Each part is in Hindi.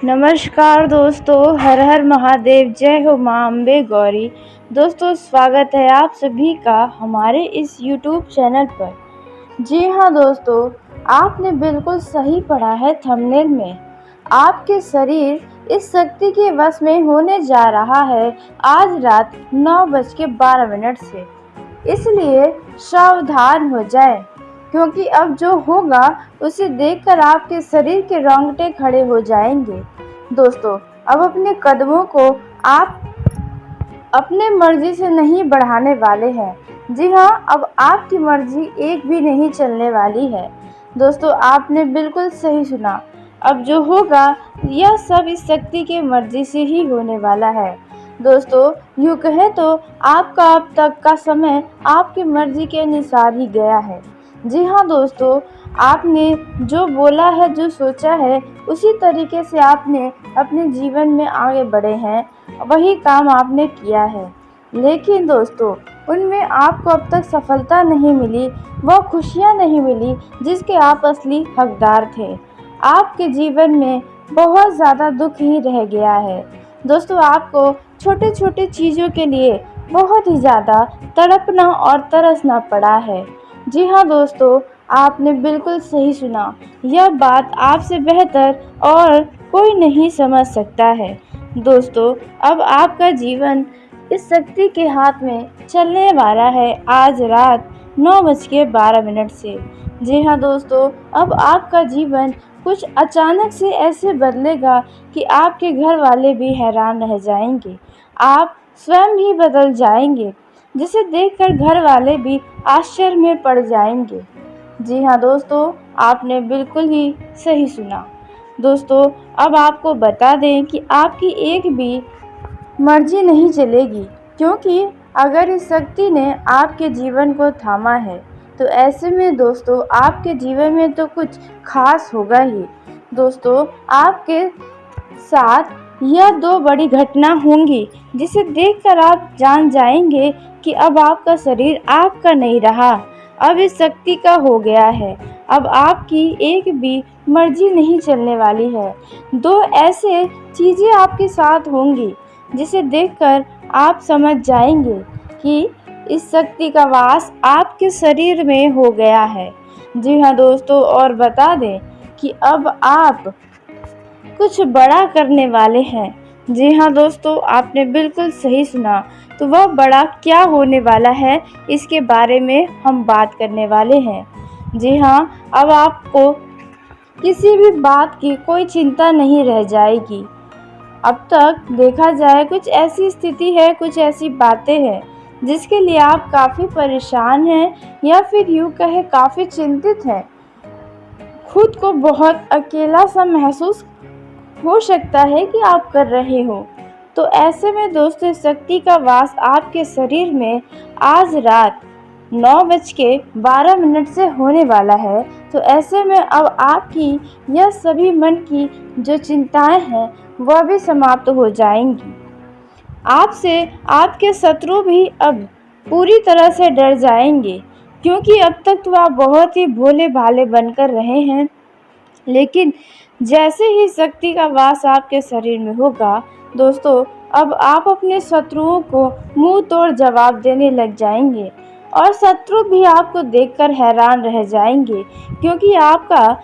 नमस्कार दोस्तों, हर हर महादेव, जय हो माँ अम्बे गौरी। दोस्तों, स्वागत है आप सभी का हमारे इस YouTube चैनल पर। जी हाँ दोस्तों, आपने बिल्कुल सही पढ़ा है थंबनेल में। आपके शरीर इस शक्ति के वश में होने जा रहा है आज रात 9:12 से। इसलिए सावधान हो जाएं, क्योंकि अब जो होगा उसे देखकर आपके शरीर के रोंगटे खड़े हो जाएंगे। दोस्तों, अब अपने कदमों को आप अपने मर्जी से नहीं बढ़ाने वाले हैं। जी हाँ, अब आपकी मर्जी एक भी नहीं चलने वाली है। दोस्तों, आपने बिल्कुल सही सुना। अब जो होगा यह सब इस शक्ति के मर्जी से ही होने वाला है। दोस्तों, यूँ कहे तो आपका अब तक का समय आपकी मर्जी के अनुसार ही गया है। जी हाँ दोस्तों, आपने जो बोला है, जो सोचा है, उसी तरीके से आपने अपने जीवन में आगे बढ़े हैं, वही काम आपने किया है। लेकिन दोस्तों, उनमें आपको अब तक सफलता नहीं मिली, वह खुशियाँ नहीं मिली जिसके आप असली हकदार थे। आपके जीवन में बहुत ज़्यादा दुख ही रह गया है। दोस्तों, आपको छोटे छोटे चीज़ों के लिए बहुत ही ज़्यादा तड़पना और तरसना पड़ा है। जी हाँ दोस्तों, आपने बिल्कुल सही सुना। यह बात आपसे बेहतर और कोई नहीं समझ सकता है। दोस्तों, अब आपका जीवन इस शक्ति के हाथ में चलने वाला है आज रात 9:12 से। जी हाँ दोस्तों, अब आपका जीवन कुछ अचानक से ऐसे बदलेगा कि आपके घर वाले भी हैरान रह जाएंगे। आप स्वयं ही बदल जाएंगे, जिसे देखकर घर वाले भी आश्चर्य में पड़ जाएंगे। जी हाँ दोस्तों, आपने बिल्कुल ही सही सुना। दोस्तों, अब आपको बता दें कि आपकी एक भी मर्जी नहीं चलेगी, क्योंकि अगर इस शक्ति ने आपके जीवन को थामा है तो ऐसे में दोस्तों आपके जीवन में तो कुछ खास होगा ही। दोस्तों, आपके साथ यह दो बड़ी घटना होंगी जिसे देखकर आप जान जाएंगे कि अब आपका शरीर आपका नहीं रहा, अब इस शक्ति का हो गया है। अब आपकी एक भी मर्जी नहीं चलने वाली है। दो ऐसे चीज़ें आपके साथ होंगी जिसे देखकर आप समझ जाएंगे कि इस शक्ति का वास आपके शरीर में हो गया है। जी हाँ दोस्तों, और बता दें कि अब आप कुछ बड़ा करने वाले हैं। जी हाँ दोस्तों, आपने बिल्कुल सही सुना। तो वह बड़ा क्या होने वाला है, इसके बारे में हम बात करने वाले हैं। जी हाँ, अब आपको किसी भी बात की कोई चिंता नहीं रह जाएगी। अब तक देखा जाए कुछ ऐसी स्थिति है, कुछ ऐसी बातें हैं जिसके लिए आप काफ़ी परेशान हैं या फिर यूँ कहे काफ़ी चिंतित हैं। खुद को बहुत अकेला सा महसूस हो सकता है कि आप कर रहे हो। तो ऐसे में दोस्तों शक्ति का वास आपके शरीर में आज रात 9:12 से होने वाला है। तो ऐसे में अब आपकी यह सभी मन की जो चिंताएं हैं वह भी समाप्त हो जाएंगी। आपसे आपके शत्रु भी अब पूरी तरह से डर जाएंगे, क्योंकि अब तक तो आप बहुत ही भोले भाले बनकर रहे हैं। लेकिन जैसे ही शक्ति का वास आपके शरीर में होगा दोस्तों, अब आप अपने शत्रुओं को मुंह तोड़ जवाब देने लग जाएंगे और शत्रु भी आपको देखकर हैरान रह जाएंगे, क्योंकि आपका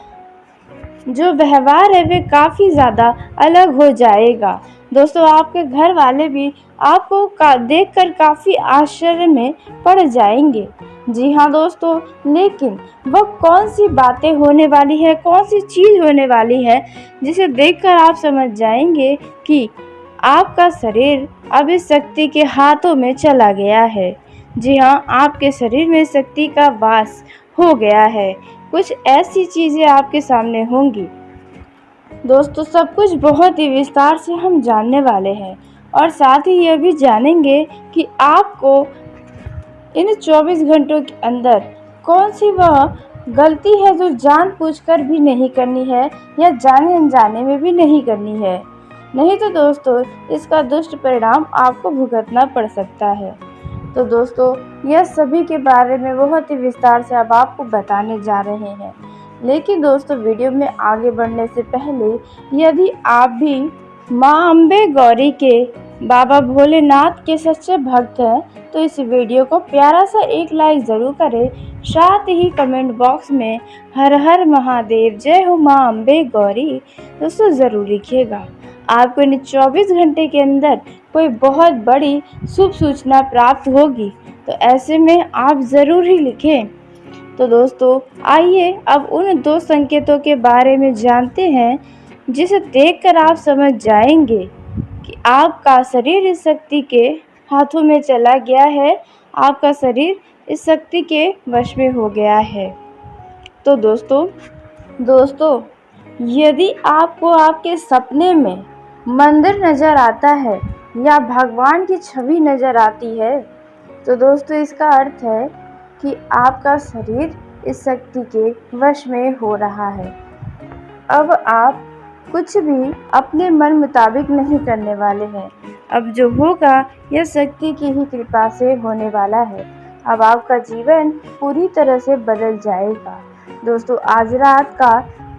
जो व्यवहार है वे काफ़ी ज़्यादा अलग हो जाएगा। दोस्तों, आपके घर वाले भी आपको देखकर काफ़ी आश्चर्य में पड़ जाएंगे। जी हाँ दोस्तों, लेकिन वह कौन सी बातें होने वाली है, कौन सी चीज़ होने वाली है जिसे देखकर आप समझ जाएंगे कि आपका शरीर अब इस शक्ति के हाथों में चला गया है। जी हाँ, आपके शरीर में शक्ति का वास हो गया है। कुछ ऐसी चीज़ें आपके सामने होंगी। दोस्तों, सब कुछ बहुत ही विस्तार से हम जानने वाले हैं और साथ ही यह भी जानेंगे कि आपको इन 24 घंटों के अंदर कौन सी वह गलती है जो जानबूझकर भी नहीं करनी है या जाने अनजाने में भी नहीं करनी है। नहीं तो दोस्तों इसका दुष्ट परिणाम आपको भुगतना पड़ सकता है। तो दोस्तों, यह सभी के बारे में बहुत ही विस्तार से अब आपको बताने जा रहे हैं। लेकिन दोस्तों वीडियो में आगे बढ़ने से पहले यदि आप भी माँ अम्बे गौरी के बाबा भोलेनाथ के सच्चे भक्त हैं तो इस वीडियो को प्यारा सा एक लाइक ज़रूर करें। साथ ही कमेंट बॉक्स में हर हर महादेव जय हो माँ अम्बे गौरी दोस्तों ज़रूर लिखिएगा। आपको इन 24 घंटे के अंदर कोई बहुत बड़ी शुभ सूचना प्राप्त होगी, तो ऐसे में आप ज़रूर ही लिखें। तो दोस्तों आइए अब उन 2 संकेतों के बारे में जानते हैं जिसे देखकर आप समझ जाएंगे कि आपका शरीर इस शक्ति के हाथों में चला गया है, आपका शरीर इस शक्ति के वश में हो गया है। तो दोस्तों यदि आपको आपके सपने में मंदिर नज़र आता है या भगवान की छवि नज़र आती है, तो दोस्तों इसका अर्थ है कि आपका शरीर इस शक्ति के वश में हो रहा है। अब आप कुछ भी अपने मन मुताबिक नहीं करने वाले हैं। अब जो होगा यह शक्ति की ही कृपा से होने वाला है। अब आपका जीवन पूरी तरह से बदल जाएगा। दोस्तों आज रात का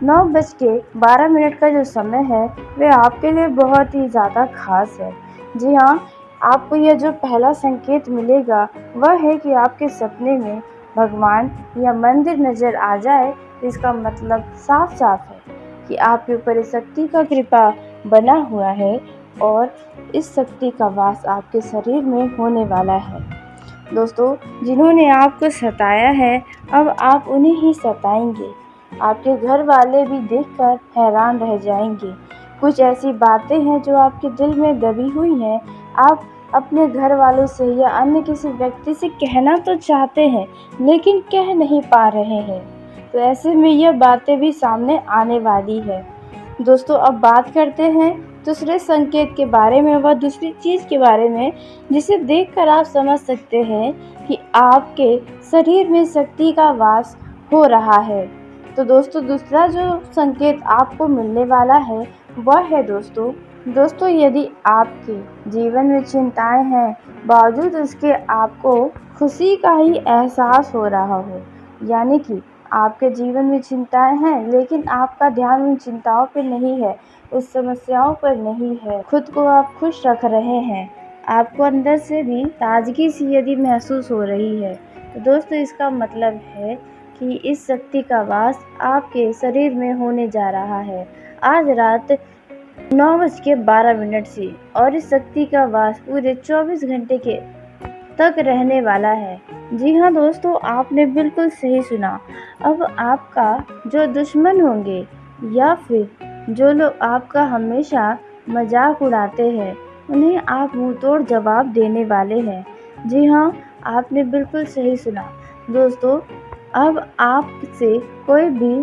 9:12 का जो समय है वह आपके लिए बहुत ही ज़्यादा खास है। जी हाँ, आपको यह जो पहला संकेत मिलेगा वह है कि आपके सपने में भगवान या मंदिर नज़र आ जाए। इसका मतलब साफ साफ है कि आपके ऊपर इस शक्ति का कृपा बना हुआ है और इस शक्ति का वास आपके शरीर में होने वाला है। दोस्तों जिन्होंने आपको सताया है अब आप उन्हें ही सताएंगे। आपके घर वाले भी देखकर हैरान रह जाएंगे। कुछ ऐसी बातें हैं जो आपके दिल में दबी हुई हैं, आप अपने घर वालों से या अन्य किसी व्यक्ति से कहना तो चाहते हैं लेकिन कह नहीं पा रहे हैं, तो ऐसे में यह बातें भी सामने आने वाली है। दोस्तों अब बात करते हैं दूसरे संकेत के बारे में, वह दूसरी चीज़ के बारे में जिसे देखकर आप समझ सकते हैं कि आपके शरीर में शक्ति का वास हो रहा है। तो दोस्तों दूसरा जो संकेत आपको मिलने वाला है वह है दोस्तों यदि आपके जीवन में चिंताएं हैं बावजूद उसके आपको खुशी का ही एहसास हो रहा हो, यानी कि आपके जीवन में चिंताएं हैं लेकिन आपका ध्यान उन चिंताओं पर नहीं है, उस समस्याओं पर नहीं है, खुद को आप खुश रख रहे हैं, आपको अंदर से भी ताजगी सी यदि महसूस हो रही है, तो दोस्तों इसका मतलब है कि इस शक्ति का वास आपके शरीर में होने जा रहा है आज रात 9:12 से, और इस शक्ति का वास पूरे 24 घंटे के तक रहने वाला है। जी हाँ दोस्तों, आपने बिल्कुल सही सुना। अब आपका जो दुश्मन होंगे या फिर जो लोग आपका हमेशा मजाक उड़ाते हैं उन्हें आप मुंह तोड़ जवाब देने वाले हैं। जी हाँ, आपने बिल्कुल सही सुना। दोस्तों अब आपसे कोई भी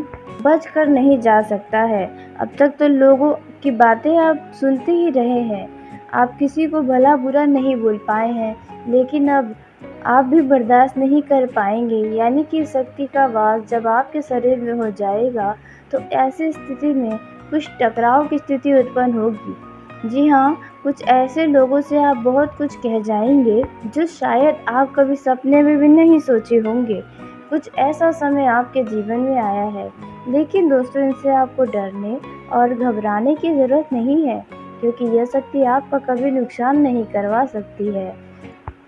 बच कर नहीं जा सकता है। अब तक तो लोगों की बातें आप सुनते ही रहे हैं, आप किसी को भला बुरा नहीं बोल पाए हैं, लेकिन अब आप भी बर्दाश्त नहीं कर पाएंगे, यानी कि शक्ति का वास जब आपके शरीर में हो जाएगा तो ऐसी स्थिति में कुछ टकराव की स्थिति उत्पन्न होगी। जी हाँ, कुछ ऐसे लोगों से आप बहुत कुछ कह जाएंगे जो शायद आप कभी सपने में भी नहीं सोचे होंगे। कुछ ऐसा समय आपके जीवन में आया है, लेकिन दोस्तों इनसे आपको डरने और घबराने की ज़रूरत नहीं है, क्योंकि यह शक्ति आपका कभी नुकसान नहीं करवा सकती है।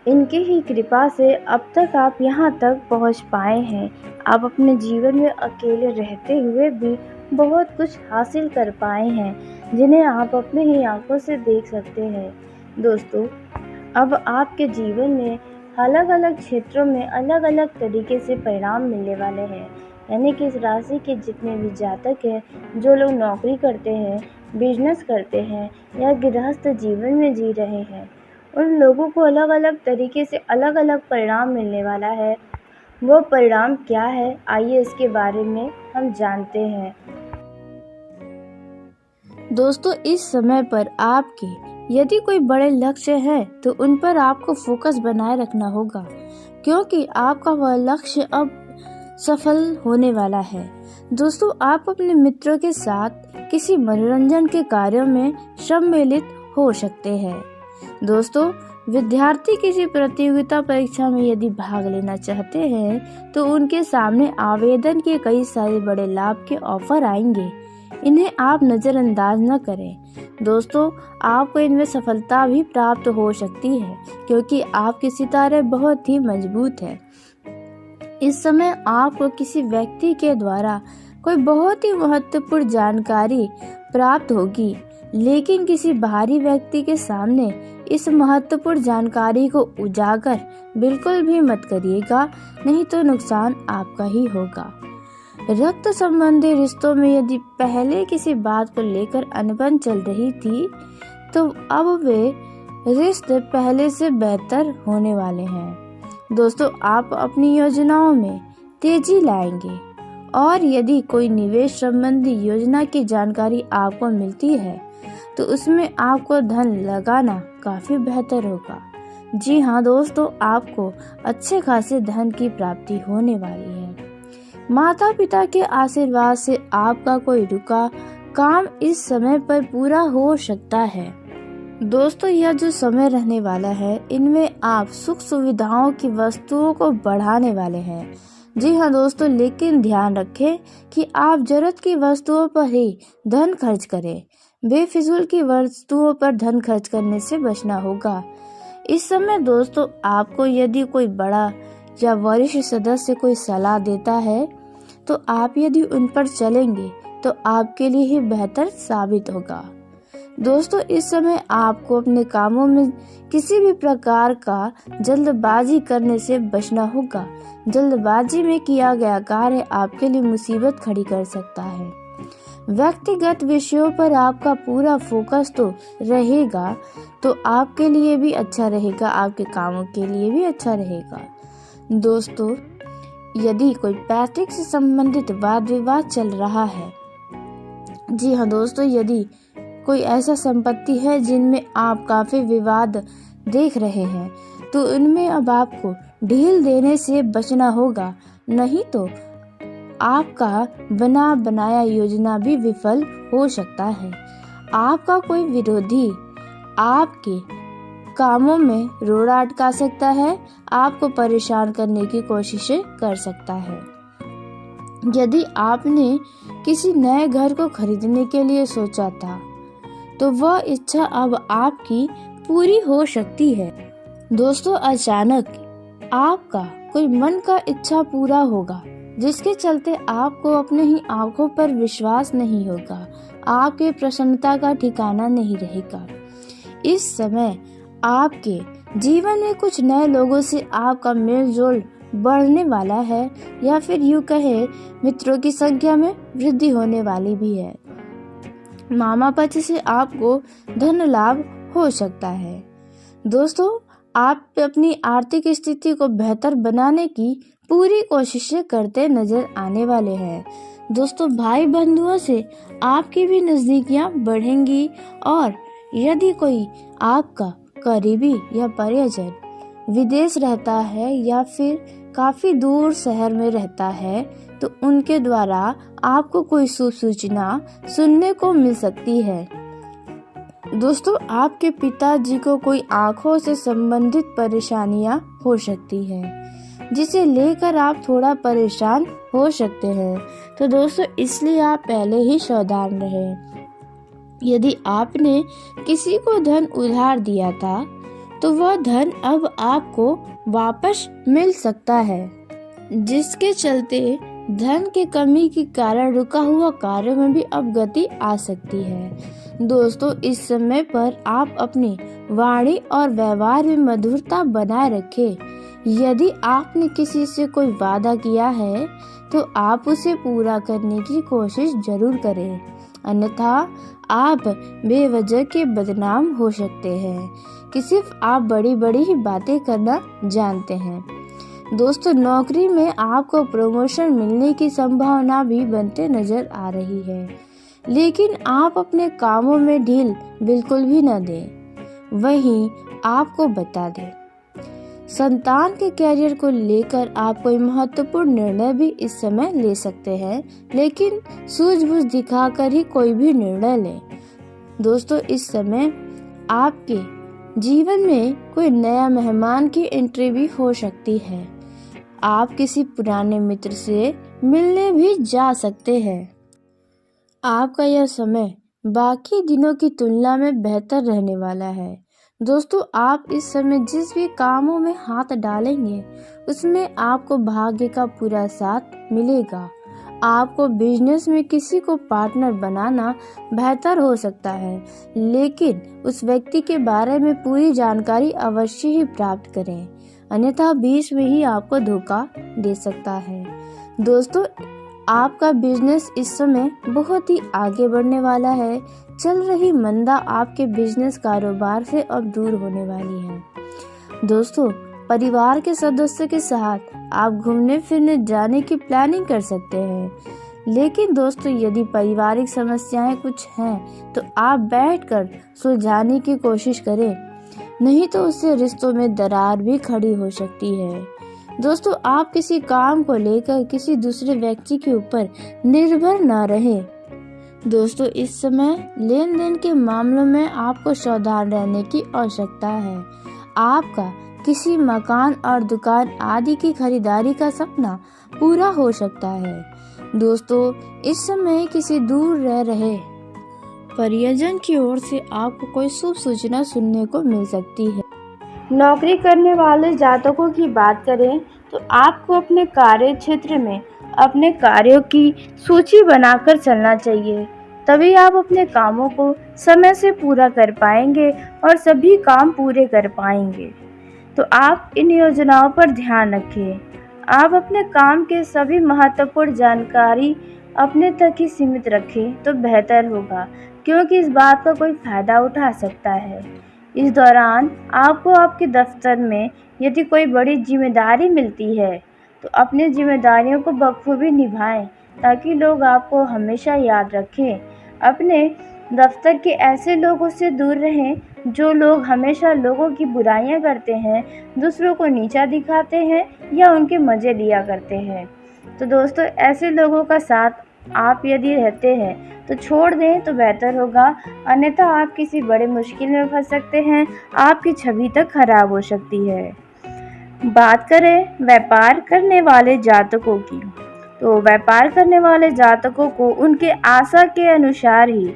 इनकी ही कृपा से अब तक आप यहाँ तक पहुँच पाए हैं। आप अपने जीवन में अकेले रहते हुए भी बहुत कुछ हासिल कर पाए हैं, जिन्हें आप अपने ही आंखों से देख सकते हैं। दोस्तों अब आपके जीवन में अलग अलग क्षेत्रों में अलग अलग तरीके से परिणाम मिलने वाले हैं, यानी कि इस राशि के जितने भी जातक हैं, जो लोग नौकरी करते हैं, बिजनेस करते हैं या गृहस्थ जीवन में जी रहे हैं, उन लोगों को अलग अलग तरीके से अलग अलग परिणाम मिलने वाला है। वो परिणाम क्या है, आइए इसके बारे में हम जानते हैं। दोस्तों इस समय पर आपके यदि कोई बड़े लक्ष्य है तो उन पर आपको फोकस बनाए रखना होगा, क्योंकि आपका वह लक्ष्य अब सफल होने वाला है। दोस्तों आप अपने मित्रों के साथ किसी मनोरंजन के कार्यों में सम्मिलित हो सकते हैं। दोस्तों विद्यार्थी किसी प्रतियोगिता परीक्षा में यदि भाग लेना चाहते हैं तो उनके सामने आवेदन के कई सारे बड़े लाभ के ऑफर आएंगे। इन्हें आप नज़रअंदाज न करें। दोस्तों, आपको इनमें सफलता भी प्राप्त हो सकती है क्योंकि आपके सितारे बहुत ही मजबूत हैं। इस समय आपको किसी व्यक्ति के द्वारा कोई बहुत ही महत्वपूर्ण जानकारी प्राप्त होगी, लेकिन किसी बाहरी व्यक्ति के सामने इस महत्वपूर्ण जानकारी को उजागर बिल्कुल भी मत करिएगा, नहीं तो नुकसान आपका ही होगा। रक्त संबंधी रिश्तों में यदि पहले किसी बात को लेकर अनबन चल रही थी तो अब वे रिश्ते पहले से बेहतर होने वाले हैं। दोस्तों, आप अपनी योजनाओं में तेजी लाएंगे और यदि कोई निवेश संबंधी योजना की जानकारी आपको मिलती है तो उसमें आपको धन लगाना काफी बेहतर होगा। जी हाँ दोस्तों, आपको अच्छे खासे धन की प्राप्ति होने वाली है। माता पिता के आशीर्वाद से आपका कोई रुका काम इस समय पर पूरा हो सकता है। दोस्तों, यह जो समय रहने वाला है इनमें आप सुख सुविधाओं की वस्तुओं को बढ़ाने वाले हैं। जी हाँ दोस्तों, लेकिन ध्यान रखें कि आप जरूरत की वस्तुओं पर ही धन खर्च करें। बेफिजूल की वस्तुओं पर धन खर्च करने से बचना होगा। इस समय दोस्तों, आपको यदि कोई बड़ा या वरिष्ठ सदस्य कोई सलाह देता है तो आप यदि उन पर चलेंगे तो आपके लिए ही बेहतर साबित होगा। दोस्तों, इस समय आपको अपने कामों में किसी भी प्रकार का जल्दबाजी करने से बचना होगा। जल्दबाजी में किया गया कार्य आपके लिए मुसीबत खड़ी कर सकता है। व्यक्तिगत विषयों पर आपका पूरा फोकस तो रहेगा तो आपके लिए भी अच्छा रहेगा, आपके कामों के लिए भी अच्छा रहेगा। दोस्तों, यदि कोई पैतृक से संबंधित वाद विवाद चल रहा है, जी हाँ दोस्तों, यदि कोई ऐसा संपत्ति है जिनमें आप काफी विवाद देख रहे हैं तो उनमें अब आपको ढील देने से बचना होगा, नहीं तो आपका बना बनाया योजना भी विफल हो सकता है। आपका कोई विरोधी आपके कामों में रोड़ा अटका सकता है, आपको परेशान करने की कोशिशें कर सकता है। यदि आपने किसी नए घर को खरीदने के लिए सोचा था तो वह इच्छा अब आपकी पूरी हो सकती है। दोस्तों, अचानक आपका कोई मन का इच्छा पूरा होगा जिसके चलते आपको अपने ही आंखों पर विश्वास नहीं होगा, आपके प्रसन्नता का ठिकाना नहीं रहेगा। इस समय आपके जीवन में कुछ नए लोगों से आपका मेलजोल बढ़ने वाला है या फिर यूं कहे मित्रों की संख्या में वृद्धि होने वाली भी है। मामा पक्ष से आपको धन लाभ हो सकता है। दोस्तों, आप अपनी आर्थिक स्थिति को बेहतर बनाने की पूरी कोशिशें करते नजर आने वाले हैं। दोस्तों, भाई बंधुओं से आपकी भी नजदीकियां बढ़ेंगी और यदि कोई आपका करीबी या परिजन विदेश रहता है या फिर काफी दूर शहर में रहता है तो उनके द्वारा आपको कोई शुभ सूचना सुनने को मिल सकती है। दोस्तों, आपके पिताजी को कोई आंखों से संबंधित परेशानियां हो सकती हैं जिसे लेकर आप थोड़ा परेशान हो सकते हैं। तो दोस्तों, इसलिए आप पहले ही सावधान रहें। यदि आपने किसी को धन उधार दिया था तो वह धन अब आपको वापस मिल सकता है, जिसके चलते धन की कमी के कारण रुका हुआ कार्य में भी अब गति आ सकती है। दोस्तों, इस समय पर आप अपनी वाणी और व्यवहार में मधुरता बनाए रखें। यदि आपने किसी से कोई वादा किया है तो आप उसे पूरा करने की कोशिश जरूर करें, अन्यथा आप बेवजह के बदनाम हो सकते हैं कि सिर्फ आप बड़ी बड़ी ही बातें करना जानते हैं। दोस्तों, नौकरी में आपको प्रमोशन मिलने की संभावना भी बनते नजर आ रही है, लेकिन आप अपने कामों में ढील बिल्कुल भी न दें। वहीं आपको बता दें, संतान के कैरियर को लेकर आप कोई महत्वपूर्ण निर्णय भी इस समय ले सकते हैं, लेकिन सूझबूझ दिखाकर ही कोई भी निर्णय लें। दोस्तों, इस समय आपके जीवन में कोई नया मेहमान की एंट्री भी हो सकती है। आप किसी पुराने मित्र से मिलने भी जा सकते हैं। आपका यह समय बाकी दिनों की तुलना में बेहतर रहने वाला है। दोस्तों, आप इस समय जिस भी कामों में हाथ डालेंगे उसमें आपको भाग्य का पूरा साथ मिलेगा। आपको बिजनेस में किसी को पार्टनर बनाना बेहतर हो सकता है, लेकिन उस व्यक्ति के बारे में पूरी जानकारी अवश्य ही प्राप्त करें, अन्यथा बीच में ही आपको धोखा दे सकता है। दोस्तों, आपका बिजनेस इस समय बहुत ही आगे बढ़ने वाला है। चल रही मंदा आपके बिजनेस कारोबार से अब दूर होने वाली है। दोस्तों, परिवार के सदस्यों के साथ आप घूमने फिरने जाने की प्लानिंग कर सकते हैं, लेकिन दोस्तों यदि पारिवारिक समस्याएं कुछ हैं तो आप बैठकर सुलझाने की कोशिश करें, नहीं तो उससे रिश्तों में दरार भी खड़ी हो सकती है। दोस्तों, आप किसी काम को लेकर किसी दूसरे व्यक्ति के ऊपर निर्भर न रहें। दोस्तों, इस समय लेन देन के मामलों में आपको सावधान रहने की आवश्यकता है। आपका किसी मकान और दुकान आदि की खरीदारी का सपना पूरा हो सकता है। दोस्तों, इस समय किसी दूर रह रहे परिजन की ओर से आपको कोई शुभ सूचना सुनने को मिल सकती है। नौकरी करने वाले जातकों की बात करें तो आपको अपने कार्य क्षेत्र में अपने कार्यों की सूची बनाकर चलना चाहिए, तभी आप अपने कामों को समय से पूरा कर पाएंगे और सभी काम पूरे कर पाएंगे। तो आप इन योजनाओं पर ध्यान रखें। आप अपने काम के सभी महत्वपूर्ण जानकारी अपने तक ही सीमित रखें तो बेहतर होगा, क्योंकि इस बात का कोई फायदा उठा सकता है। इस दौरान आपको आपके दफ्तर में यदि कोई बड़ी जिम्मेदारी मिलती है तो अपनी जिम्मेदारियों को बखूबी निभाएं, ताकि लोग आपको हमेशा याद रखें। अपने दफ्तर के ऐसे लोगों से दूर रहें जो लोग हमेशा लोगों की बुराइयां करते हैं, दूसरों को नीचा दिखाते हैं या उनके मज़े लिया करते हैं। तो दोस्तों, ऐसे लोगों का साथ आप यदि रहते हैं तो छोड़ दें तो बेहतर होगा, अन्यथा आप किसी बड़े मुश्किल में फंस सकते हैं, आपकी छवि तक खराब हो सकती है। बात करें व्यापार करने वाले जातकों की, तो व्यापार करने वाले जातकों को उनके आशा के अनुसार ही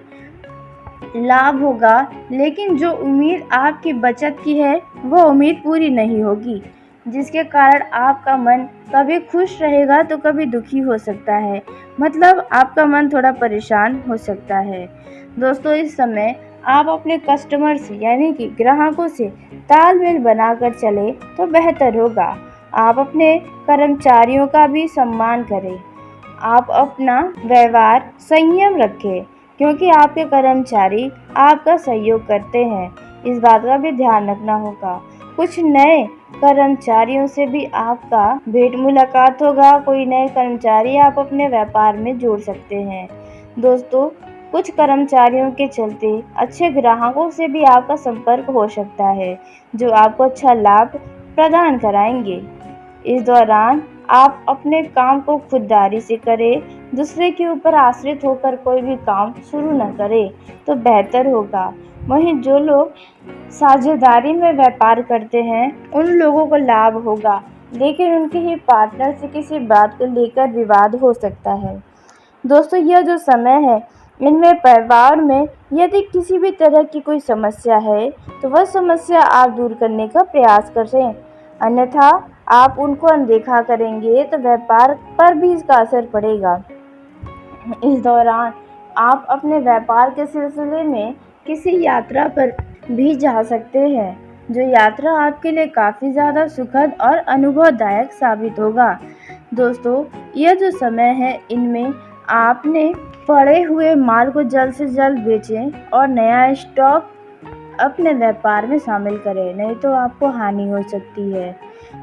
लाभ होगा, लेकिन जो उम्मीद आपकी बचत की है वो उम्मीद पूरी नहीं होगी, जिसके कारण आपका मन कभी खुश रहेगा तो कभी दुखी हो सकता है। मतलब आपका मन थोड़ा परेशान हो सकता है। दोस्तों, इस समय आप अपने कस्टमर से यानी कि ग्राहकों से तालमेल बनाकर चले तो बेहतर होगा। आप अपने कर्मचारियों का भी सम्मान करें। आप अपना व्यवहार संयम रखें, क्योंकि आपके कर्मचारी आपका सहयोग करते हैं। इस बात का भी ध्यान रखना होगा। कुछ नए कर्मचारियों से भी आपका भेंट मुलाकात होगा। कोई नए कर्मचारी आप अपने व्यापार में जोड़ सकते हैं। दोस्तों, कुछ कर्मचारियों के चलते अच्छे ग्राहकों से भी आपका संपर्क हो सकता है, जो आपको अच्छा लाभ प्रदान कराएंगे। इस दौरान आप अपने काम को खुददारी से करें, दूसरे के ऊपर आश्रित होकर कोई भी काम शुरू न करें तो बेहतर होगा। वहीं जो लोग साझेदारी में व्यापार करते हैं उन लोगों को लाभ होगा, लेकिन उनके ही पार्टनर से किसी बात को लेकर विवाद हो सकता है। दोस्तों, यह जो समय है इनमें परिवार में यदि किसी भी तरह की कोई समस्या है तो वह समस्या आप दूर करने का प्रयास करें, अन्यथा आप उनको अनदेखा करेंगे तो व्यापार पर भी इसका असर पड़ेगा। इस दौरान आप अपने व्यापार के सिलसिले में किसी यात्रा पर भी जा सकते हैं, जो यात्रा आपके लिए काफ़ी ज़्यादा सुखद और अनुभवदायक साबित होगा। दोस्तों, यह जो समय है इनमें आपने पड़े हुए माल को जल्द से जल्द बेचें और नया स्टॉक अपने व्यापार में शामिल करें, नहीं तो आपको हानि हो सकती है।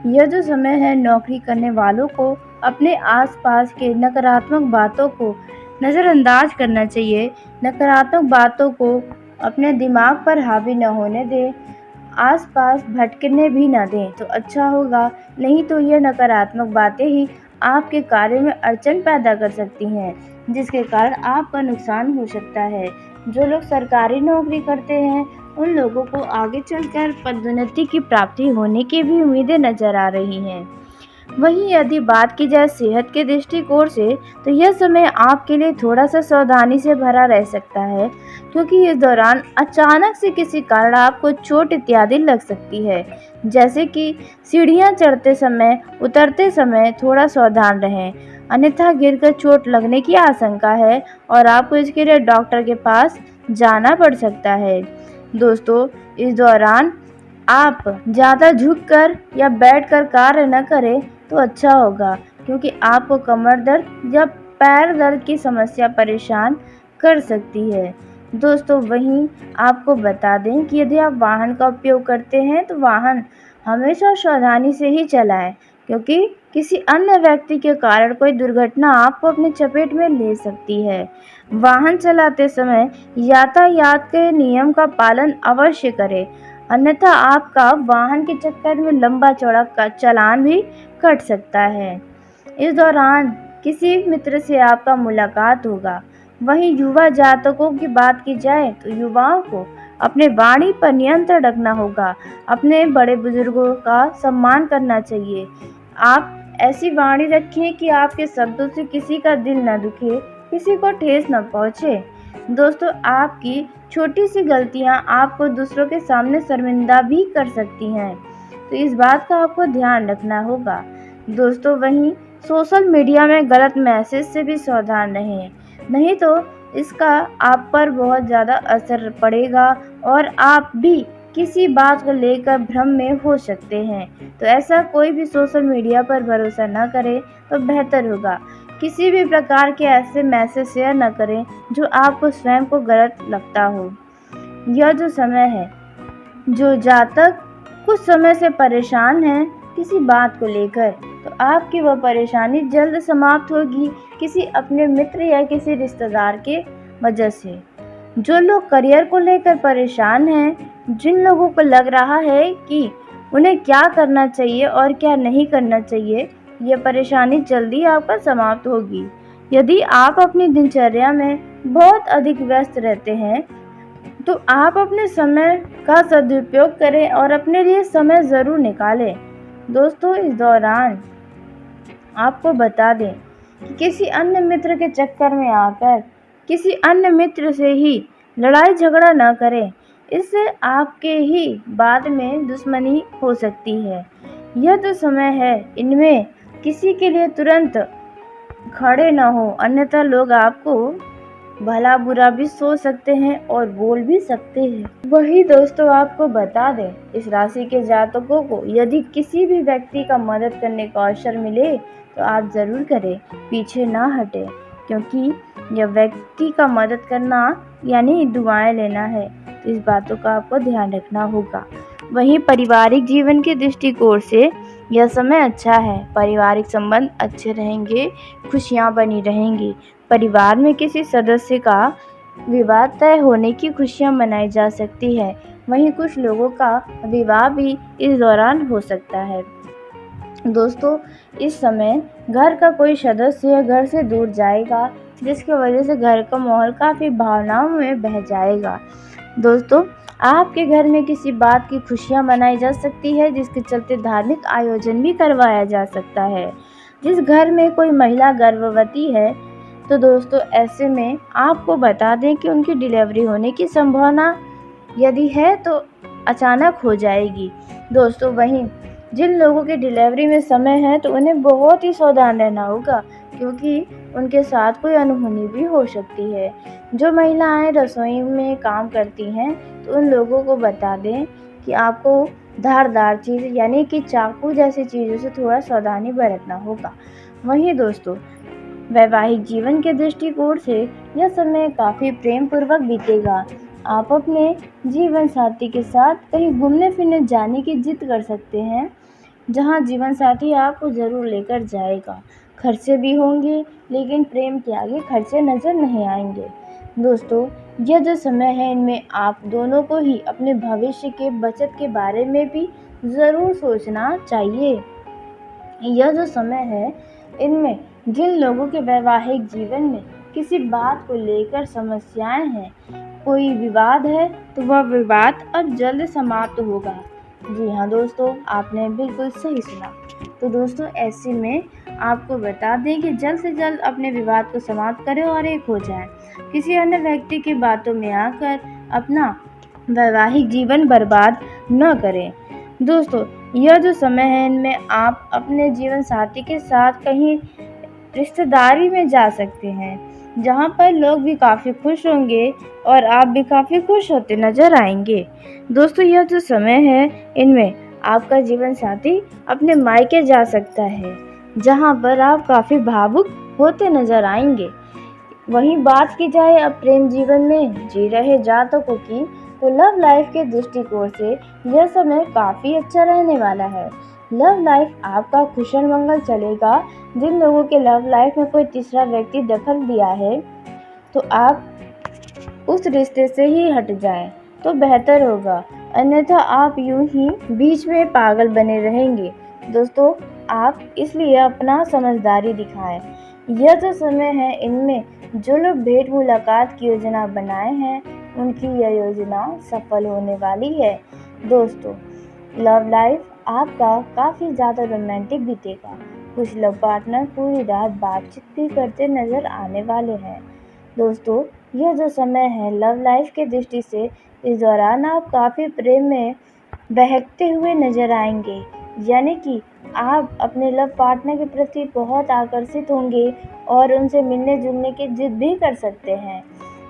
यह जो समय है नौकरी करने वालों को अपने आसपास के नकारात्मक बातों को नज़रअंदाज करना चाहिए। नकारात्मक बातों को अपने दिमाग पर हावी न होने दें, आसपास भटकने भी न दें तो अच्छा होगा, नहीं तो यह नकारात्मक बातें ही आपके कार्य में अड़चन पैदा कर सकती हैं, जिसके कारण आपका नुकसान हो सकता है। जो लोग सरकारी नौकरी करते हैं उन लोगों को आगे चलकर पदोन्नति की प्राप्ति होने की भी उम्मीदें नजर आ रही हैं। वहीं यदि बात की जाए सेहत के दृष्टिकोण से, तो यह समय आपके लिए थोड़ा सा सावधानी से भरा रह सकता है, क्योंकि इस दौरान अचानक से किसी कारण आपको चोट इत्यादि लग सकती है। जैसे कि सीढ़ियां चढ़ते समय, उतरते समय थोड़ा सावधान रहें, अन्यथा गिरकर चोट लगने की आशंका है और आपको इसके लिए डॉक्टर के पास जाना पड़ सकता है। दोस्तों, इस दौरान आप ज़्यादा झुककर या बैठकर कार्य न करें तो अच्छा होगा, क्योंकि आपको कमर दर्द या पैर दर्द की समस्या परेशान कर सकती है। दोस्तों, वहीं आपको बता दें कि यदि आप वाहन का उपयोग करते हैं तो वाहन हमेशा सावधानी से ही चलाएं, क्योंकि किसी अन्य व्यक्ति के कारण कोई दुर्घटना आपको अपनी चपेट में ले सकती है। वाहन चलाते समय यातायात के नियम का पालन अवश्य करें, अन्यथा आपका वाहन के चक्कर में लंबा चौड़ा का चालान भी कट सकता है। इस दौरान किसी मित्र से आपका मुलाकात होगा। वहीं युवा जातकों की बात की जाए तो युवाओं को अपने वाणी पर नियंत्रण रखना होगा, अपने बड़े बुजुर्गों का सम्मान करना चाहिए। आप ऐसी वाणी रखें कि आपके शब्दों से किसी का दिल न दुखे, किसी को ठेस न पहुंचे। दोस्तों, आपकी छोटी सी गलतियां आपको दूसरों के सामने शर्मिंदा भी कर सकती हैं, तो इस बात का आपको ध्यान रखना होगा। दोस्तों, वहीं सोशल मीडिया में गलत मैसेज से भी सावधान रहें, नहीं तो इसका आप पर बहुत ज़्यादा असर पड़ेगा और आप भी किसी बात को लेकर भ्रम में हो सकते हैं। तो ऐसा कोई भी सोशल मीडिया पर भरोसा न करें तो बेहतर होगा। किसी भी प्रकार के ऐसे मैसेज शेयर न करें जो आपको स्वयं को गलत लगता हो। यह जो समय है, जो जातक कुछ समय से परेशान हैं किसी बात को लेकर, तो आपकी वह परेशानी जल्द समाप्त होगी किसी अपने मित्र या किसी रिश्तेदार के वजह से। जो लोग करियर को लेकर परेशान हैं, जिन लोगों को लग रहा है कि उन्हें क्या करना चाहिए और क्या नहीं करना चाहिए, ये परेशानी जल्दी आपका समाप्त होगी। यदि आप अपनी दिनचर्या में बहुत अधिक व्यस्त रहते हैं, तो आप अपने समय का सदुपयोग करें और अपने लिए समय ज़रूर निकालें। दोस्तों, इस दौरान आपको बता दें कि किसी अन्य मित्र के चक्कर में आकर किसी अन्य मित्र से ही लड़ाई झगड़ा न करें, इससे आपके ही बाद में दुश्मनी हो सकती है। यह तो समय है, इनमें किसी के लिए तुरंत खड़े न हो, अन्यथा लोग आपको भला बुरा भी सोच सकते हैं और बोल भी सकते हैं। वही दोस्तों, आपको बता दें, इस राशि के जातकों को यदि किसी भी व्यक्ति का मदद करने का अवसर मिले तो आप ज़रूर करें, पीछे ना हटें, क्योंकि यह व्यक्ति का मदद करना यानी दुआएं लेना है, तो इस बातों का आपको ध्यान रखना होगा। वहीं पारिवारिक जीवन के दृष्टिकोण से यह समय अच्छा है, पारिवारिक संबंध अच्छे रहेंगे, खुशियाँ बनी रहेंगी। परिवार में किसी सदस्य का विवाह तय होने की खुशियाँ मनाई जा सकती है। वहीं कुछ लोगों का विवाह भी इस दौरान हो सकता है। दोस्तों, इस समय घर का कोई सदस्य घर से दूर जाएगा, जिसकी वजह से घर का माहौल काफ़ी भावनाओं में बह जाएगा। दोस्तों, आपके घर में किसी बात की खुशियाँ मनाई जा सकती है, जिसके चलते धार्मिक आयोजन भी करवाया जा सकता है। जिस घर में कोई महिला गर्भवती है, तो दोस्तों ऐसे में आपको बता दें कि उनकी डिलीवरी होने की संभावना यदि है तो अचानक हो जाएगी। दोस्तों, वहीं जिन लोगों की डिलीवरी में समय है तो उन्हें बहुत ही सावधान रहना होगा, क्योंकि उनके साथ कोई अनहोनी भी हो सकती है। जो महिलाएं रसोई में काम करती हैं तो उन लोगों को बता दें कि आपको धारदार चीज़ यानी कि चाकू जैसी चीज़ों से थोड़ा सावधानी बरतना होगा। वहीं दोस्तों, वैवाहिक जीवन के दृष्टिकोण से यह समय काफ़ी प्रेम पूर्वक बीतेगा। आप अपने जीवन साथी के साथ कहीं घूमने फिरने जाने की जिद कर सकते हैं, जहां जीवन साथी आपको ज़रूर लेकर जाएगा। खर्चे भी होंगे, लेकिन प्रेम के आगे खर्चे नज़र नहीं आएंगे। दोस्तों, यह जो समय है, इनमें आप दोनों को ही अपने भविष्य के बचत के बारे में भी ज़रूर सोचना चाहिए। यह जो समय है, इनमें जिन लोगों के वैवाहिक जीवन में किसी बात को लेकर समस्याएं हैं, कोई विवाद है तो वह विवाद अब जल्द समाप्त होगा। जी हाँ दोस्तों, आपने बिल्कुल सही सुना। तो दोस्तों, ऐसे में आपको बता दें कि जल्द से जल्द अपने विवाद को समाप्त करें और एक हो जाएं। किसी अन्य व्यक्ति की बातों में आकर अपना वैवाहिक जीवन बर्बाद न करें। दोस्तों, यह जो समय है इनमें आप अपने जीवन साथी के साथ कहीं रिश्तेदारी में जा सकते हैं, जहाँ पर लोग भी काफ़ी खुश होंगे और आप भी काफ़ी खुश होते नज़र आएंगे। दोस्तों, यह जो समय है इनमें आपका जीवन साथी अपने मायके जा सकता है, जहाँ पर आप काफ़ी भावुक होते नज़र आएंगे। वहीं बात की जाए अब प्रेम जीवन में जी रहे जातकों की, तो लव लाइफ के दृष्टिकोण से यह समय काफ़ी अच्छा रहने वाला है। लव लाइफ आपका कुशल मंगल चलेगा। जिन लोगों के लव लाइफ में कोई तीसरा व्यक्ति दखल दिया है, तो आप उस रिश्ते से ही हट जाएं तो बेहतर होगा, अन्यथा आप यूं ही बीच में पागल बने रहेंगे। दोस्तों, आप इसलिए अपना समझदारी दिखाएं। यह जो समय है इनमें जो लोग भेंट मुलाकात की योजना बनाए हैं, उनकी यह योजना सफल होने वाली है। दोस्तों, लव लाइफ आपका काफ़ी ज़्यादा रोमांटिक बीतेगा। कुछ लव पार्टनर पूरी रात बातचीत भी करते नजर आने वाले हैं। दोस्तों, यह जो समय है लव लाइफ के दृष्टि से, इस दौरान आप काफ़ी प्रेम में बहकते हुए नजर आएंगे, यानी कि आप अपने लव पार्टनर के प्रति बहुत आकर्षित होंगे और उनसे मिलने जुलने की जिद भी कर सकते हैं।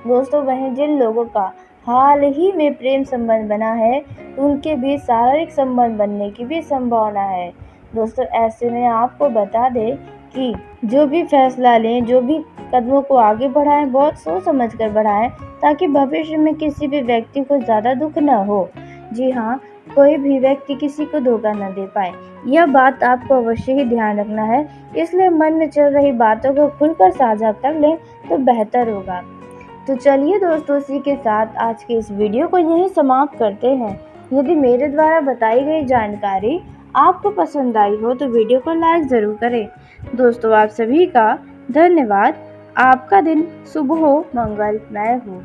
दोस्तों, वहीं जिन लोगों का हाल ही में प्रेम संबंध बना है, तो उनके बीच शारीरिक संबंध बनने की भी संभावना है। दोस्तों, ऐसे में आपको बता दें कि जो भी फैसला लें, जो भी कदमों को आगे बढ़ाएं, बहुत सोच समझ कर बढ़ाएं, ताकि भविष्य में किसी भी व्यक्ति को ज़्यादा दुख न हो। जी हाँ, कोई भी व्यक्ति किसी को धोखा न दे पाए, यह बात आपको अवश्य ही ध्यान रखना है। इसलिए मन में चल रही बातों को खुलकर साझा कर लें तो बेहतर होगा। तो चलिए दोस्तों, इसी के साथ आज के इस वीडियो को यहीं समाप्त करते हैं। यदि मेरे द्वारा बताई गई जानकारी आपको पसंद आई हो तो वीडियो को लाइक ज़रूर करें। दोस्तों, आप सभी का धन्यवाद। आपका दिन शुभ हो, मंगलमय हो।